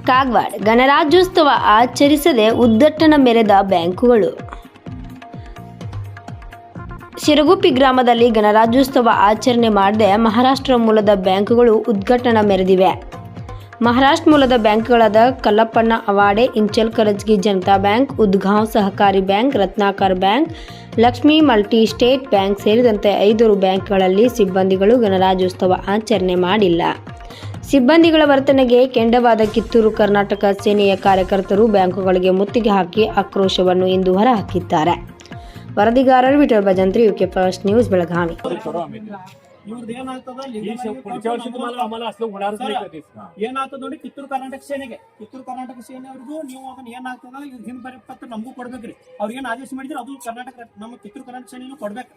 ಕಾಗವಾಡ ಗಣರಾಜ್ಯೋತ್ಸವ ಆಚರಿಸದೆ ಉದ್ಘಾಟನಾ ಮೆರೆದ ಬ್ಯಾಂಕುಗಳು. ಶಿರಗುಪ್ಪಿ ಗ್ರಾಮದಲ್ಲಿ ಗಣರಾಜ್ಯೋತ್ಸವ ಆಚರಣೆ ಮಾಡದೆ ಮಹಾರಾಷ್ಟ್ರ ಮೂಲದ ಬ್ಯಾಂಕುಗಳು ಉದ್ಘಾಟನಾ ಮೆರೆದಿವೆ. ಮಹಾರಾಷ್ಟ್ರ ಮೂಲದ ಬ್ಯಾಂಕ್ಗಳಾದ ಕಲ್ಲಪ್ಪಣ್ಣ ಅವಾಡೆ, ಇಂಚಲಕರಜಗಿ ಜನತಾ ಬ್ಯಾಂಕ್, ಉದ್ಗಾಂವ್ ಸಹಕಾರಿ bank, Ratnakar bank, Lakshmi multi state bank ಸೇರಿದಂತೆ 5 ಬ್ಯಾಂಕ್ಗಳಲ್ಲಿ ಸಿಬ್ಬಂದಿಗಳು ಗಣರಾಜ್ಯೋತ್ಸವ ಆಚರಣೆ ಮಾಡಿಲ್ಲ. ಸಿಬ್ಬಂದಿಗಳ ವರ್ತನೆಗೆ ಕೆಂಡವಾದ ಕಿತ್ತೂರು ಕರ್ನಾಟಕ ಸೇನೆಯ ಕಾರ್ಯಕರ್ತರು ಬ್ಯಾಂಕುಗಳಿಗೆ ಮುತ್ತಿಗೆ ಹಾಕಿ ಆಕ್ರೋಶವನ್ನು ಇಂದು ಹೊರಹಾಕಿದ್ದಾರೆ. ವರದಿಗಾರರು Vithal Bhajantri, UK first news, Belagavi. ಏನಾಗ್ತದ ನೋಡಿ ಕಿತ್ತೂರು ಕರ್ನಾಟಕ ಸೇನೆವರೆಗೂ ನೀವು ಅದನ್ನ ಏನಾಗ್ತದ ಇವ್ರ ಹಿಂದ್ ಬರೀ ಪತ್ರ ನಮಗೂ ಕೊಡ್ಬೇಕ್ರಿ. ಅವ್ರ ಏನ್ ಆದೇಶ ಮಾಡಿದ್ರೆ ಅದು ಕರ್ನಾಟಕ ನಮ್ಮ ಕಿತ್ತೂರು ಕರ್ನಾಟಕ ಸೇನೆಯನ್ನು ಕೊಡ್ಬೇಕು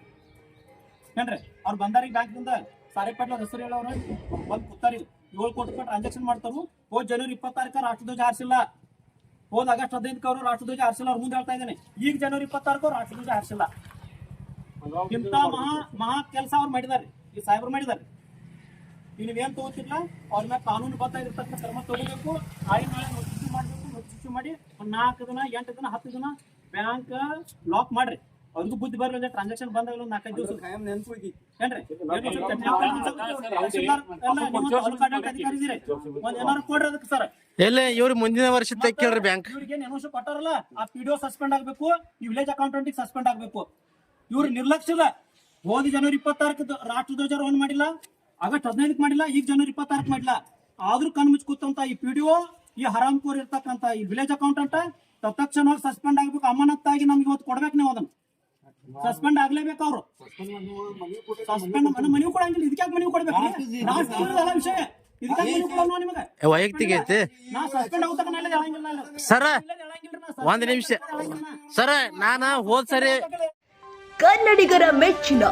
ಏನ್ರಿ. ಅವ್ರು ಬಂದಾರಿ ಬ್ಯಾಂಕ್ನಿಂದ ಸಾರೇಪೇಟ್ಲ ಹೆಸರು ಹೇಳೋರು ಬಂದ್ ಕೂತಾರಿ 7 ಕೋಟಿ ರೂಪಾಯಿ ಟ್ರಾನ್ಸಾಕ್ಷನ್ ಮಾಡ್ತಾರು. ಹೋದ್ ಜನವರಿ 26 ರಾಷ್ಟ್ರಧ್ವಜ ಹಾರಿಸಿಲ್ಲ. ಹೋದ್ ಆಗಸ್ಟ್ 15 ಅವರು ರಾಷ್ಟ್ರಧ್ವಜ ಹಾರಿಸಿಲ್ಲ. ಅವ್ರು ಮುಂದೆ ಹೇಳ್ತಾ ಇದ್ದೇನೆ, ಈಗ ಜನವರಿ 26 ರಾಷ್ಟ್ರಧ್ವಜ ಹಾರಿಸಿಲ್ಲ. ಇಂತ ಮಹಾ ಕೆಲಸ ಅವ್ರು ಮಾಡಿದಾರೆ, ಈ ಸಾಹೇಬರು ಮಾಡಿದಾರೆ. ನೀವೇನ್ ತಗೋತಿಲ್ಲ ಅವ್ರ ಮೇಲೆ ಕಾನೂನು ಬದ್ಧ ಕ್ರಮ ತಗೋಬೇಕು. ನಾಳೆ ನೋಟಿಸ್ ಮಾಡ್ಬೇಕು. ನೋಟಿಸ್ ಮಾಡಿ 4 ದಿನ 8 ದಿನ 10 ದಿನ ಬ್ಯಾಂಕ್ ಲಾಕ್ ಮಾಡ್ರಿ. ಅವ್ರಿಗೂ ಬುದ್ಧಿ ಬರಲಿಲ್ಲ. ಟ್ರಾನ್ಸಾಕ್ಷನ್ ಬಂದಾಗ 4-5 ದಿವಸ ಏನ್ರಿ ಏನಾರು ಕೊಡ್ರಿ ಅದಕ್ಕೆ ಸರ್. ಎಲ್ಲ ಇವ್ರು ಮುಂದಿನ ವರ್ಷ ಕೇಳ್ರಿ ಬ್ಯಾಂಕ್ ಇವ್ರಿಗೆ ನೆನೋಷ ಕೊಟ್ಟಾರಲ್ಲ, ಆ ಪಿಡಿಒ ಸಸ್ಪೆಂಡ್ ಆಗ್ಬೇಕು, ಈ ವಿಲೇಜ್ ಅಕೌಂಟೆಂಟ್ ಸಸ್ಪೆಂಡ್ ಆಗ್ಬೇಕು. ಇವ್ರು ನಿರ್ಲಕ್ಷ್ಯದ ಹೋದ ಜನವರಿ 26 ರಾಷ್ಟ್ರಧ್ವಜಾರೋಹಣ ಮಾಡಿಲ್ಲ, ಆಗಸ್ಟ್ 15 ಮಾಡಿಲ್ಲ, ಈಗ ಜನವರಿ 26 ಮಾಡಿಲ್ಲ. ಆದ್ರೂ ಕಣ್ ಮುಚ್ಚಿ ಕೂತಂತ ಈ ಪಿಡಿಒ, ಈ ಹರಾಮ್ಕೋರ್ ಇರ್ತಕ್ಕಂತ ಈ ವಿಲೇಜ್ ಅಕೌಂಟೆಂಟ್ ತತ್ಕ್ಷಣವಾಗಿ ಸಸ್ಪೆಂಡ್ ಆಗ್ಬೇಕು. ಅಮಾನತ್ತಾಗಿ ನಮ್ಗೆ ಇವತ್ತು ಕೊಡ್ಬೇಕು. ನೀವು ಅದನ್ನ ಸಸ್ಪೆಂಡ್ ಆಗ್ಲೇಬೇಕು. ಅವರು ಸಸ್ಪೆಂಡ್ ಮನವಿ ಕೊಡಂಗಿಲ್ಲ. ಇದಕ್ಕೆ ಮನವಿ ಕೊಡ್ಬೇಕು ವಿಷಯ. ವೈಯಕ್ತಿಕ ಐತಿ ಸರ. ಒಂದ್ ನಿಮಿಷ ಸರ, ನಾನು ಹೋದ್ ಸರಿ ಕನ್ನಡಿಗರ ಮೆಚ್ಚಿನ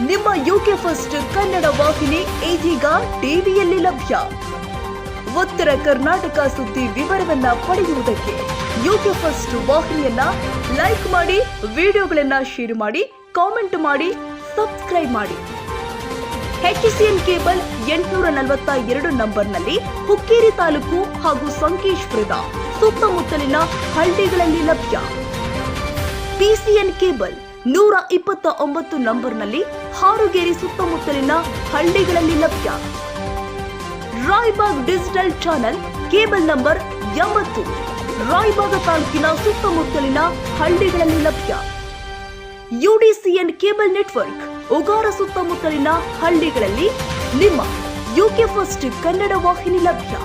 ನಿಮ್ಮ ಯುಕೆ ಫಸ್ಟ್ ಕನ್ನಡ ವಾಹಿನಿ ಇದೀಗ ಟಿವಿಯಲ್ಲಿ ಲಭ್ಯ. ಉತ್ತರ ಕರ್ನಾಟಕ ಸುದ್ದಿ ವಿವರವನ್ನ ಪಡೆಯುವುದಕ್ಕೆ ಯುಕೆ ಫಸ್ಟ್ ವಾಹಿನಿಯನ್ನ ಲೈಕ್ ಮಾಡಿ, ವಿಡಿಯೋಗಳನ್ನ ಶೇರ್ ಮಾಡಿ, ಕಾಮೆಂಟ್ ಮಾಡಿ, ಸಬ್ಸ್ಕ್ರೈಬ್ ಮಾಡಿ. HCN ಕೇಬಲ್ 842 ನಂಬರ್ನಲ್ಲಿ ಹುಕ್ಕೇರಿ ತಾಲೂಕು ಹಾಗೂ ಸಂಕೇಶ್ವರದ ಸುತ್ತಮುತ್ತಲಿನ ಹಳ್ಳಿಗಳಲ್ಲಿ ಲಭ್ಯ. PCN ಕೇಬಲ್ 129 ನಂಬರ್ನಲ್ಲಿ ಹಾರುಗೇರಿ ಸುತ್ತಮುತ್ತಲಿನ ಹಳ್ಳಿಗಳಲ್ಲಿ ಲಭ್ಯ. Raibag digital channel cable number 80 Raibag ತಾಲೂಕಿನ ಸುತ್ತಮುತ್ತಲಿನ ಹಳ್ಳಿಗಳಲ್ಲಿ ಲಭ್ಯ. UDCN ಕೇಬಲ್ ನೆಟ್ವರ್ಕ್ ಉಗಾರ ಸುತ್ತಮುತ್ತಲಿನ ಹಳ್ಳಿಗಳಲ್ಲಿ ನಿಮ್ಮ ಯುಕೆ ಫಸ್ಟ್ ಕನ್ನಡ ವಾಹಿನಿ ಲಭ್ಯ.